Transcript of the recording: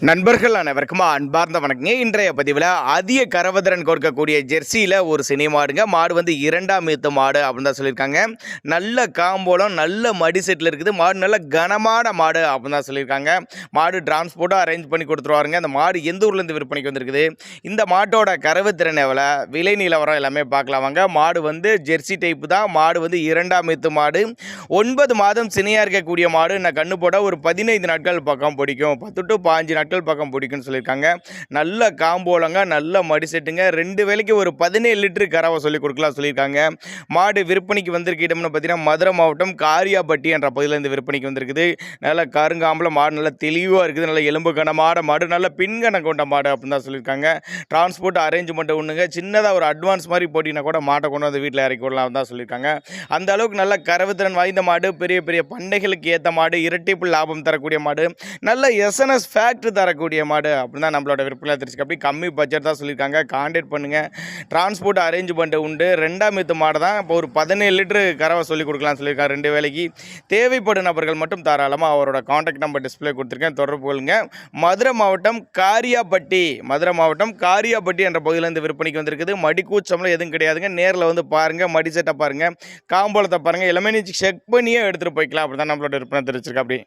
நண்பர்கள் அனைவருக்கும் அன்பார்ந்த வணக்கங்க. இன்றைய பதிவில் அதிக கரவதிறன் கொடுக்கக்கூடிய ஜெர்சியில் ஒரு சினை மாடுங்க. மாடு வந்து இரண்டாம் ஈத்து மாடு அப்படின்னு தான் சொல்லியிருக்காங்க. நல்ல காம்போலம், நல்ல மடி செட்டில் இருக்குது. மாடு நல்ல கனமான மாடு அப்படின்னு தான் சொல்லியிருக்காங்க. மாடு டிரான்ஸ்போர்ட்டாக அரேஞ்ச் பண்ணி கொடுத்துருவாருங்க. அந்த மாடு எந்த ஊர்லேருந்து விற்பனைக்கு வந்திருக்குது, இந்த மாட்டோட கரவுத்திறன் எவ்வளோ, விலை நிலவரம் எல்லாமே பார்க்கலாம் வாங்க. மாடு வந்து ஜெர்சி டைப்பு தான். மாடு வந்து இரண்டாம் ஈத்து மாடு. 9 மாதம் சினையாக இருக்கக்கூடிய மாடு. நான் கண்ணு போட ஒரு 15 நாட்கள் பக்கம் பிடிக்கும், 10 to 15 நாட்கள் பக்கம் பிடிக்கும்னு சொல்லியிருக்காங்க. நல்ல காம்போலங்க, நல்ல மடி செட்டுங்க. 2 வேளைக்கு ஒரு 17 லிட்டரு கறவை சொல்லி கொடுக்கலாம் சொல்லியிருக்காங்க. மாடு விற்பனைக்கு வந்திருக்க இடம்னு பார்த்தீங்கன்னா மதுரை மாவட்டம் காரியாபட்டி என்ற பகுதியிலேருந்து விற்பனைக்கு வந்திருக்குது. நல்ல கருங்காம்பில் மாடு நல்லா தெளிவாக இருக்குது. நல்ல எலும்பு கனமான மாடு, நல்ல பின்கணை கொண்ட மாடு அப்படின்னு தான் சொல்லியிருக்காங்க. டிரான்ஸ்போர்ட் அரேஞ்ச்மெண்ட் ஒன்றுங்க. சின்னதாக ஒரு அட்வான்ஸ் மாதிரி போட்டிங்கன்னா கூட மாட்டை கொண்டு வந்து வீட்டில் இறக்கி விடலாம் தான் சொல்லியிருக்காங்க. அந்த அளவுக்கு நல்ல கறவுத்திறன் வாய்ந்த மாடு, பெரிய பெரிய பண்ணைகளுக்கு ஏற்ற மாடு, இரட்டிப்பு லாபம் தரக்கூடிய மாடு, நல்ல எஸ்என்எஸ் ஃபேக்ட்ரி தரக்கூடிய மாடு அப்படின்னு தான் நம்மளோட விற்பனை தெரிஞ்சுக்க. அப்படி கம்மி பட்ஜெட் தான் சொல்லியிருக்காங்க. கான்டாக்ட் பண்ணுங்கள். டிரான்ஸ்போர்ட் அரேஞ்ச்மெண்ட் உண்டு. ரெண்டாம் ஈத்து மாடு தான். இப்போ ஒரு 17 லிட்டரு கறவை சொல்லி கொடுக்கலாம்னு சொல்லியிருக்காங்க 2 வேளைக்கு. தேவைப்படும் நபர்கள் மட்டும் தாராளமாக அவரோட கான்டாக்ட் நம்பர் டிஸ்பிளே கொடுத்துருக்கேன், தொடர்பு கொள்ளுங்க. மதுரை மாவட்டம் காரியாபட்டி என்ற பகுதியிலேருந்து விற்பனைக்கு வந்திருக்குது. மடி கூச்சம்லாம் எதுவும் கிடையாதுங்க. நேரில் வந்து பாருங்கள், மடி செட்டை பாருங்கள், காம்போலத்தை பாருங்கள், எல்லாமே நீ செக் பண்ணியே எடுத்துகிட்டு போய்க்கலாம். அப்படி தான் நம்மளோட விற்பனை தெரிஞ்சிருக்கா. அப்படி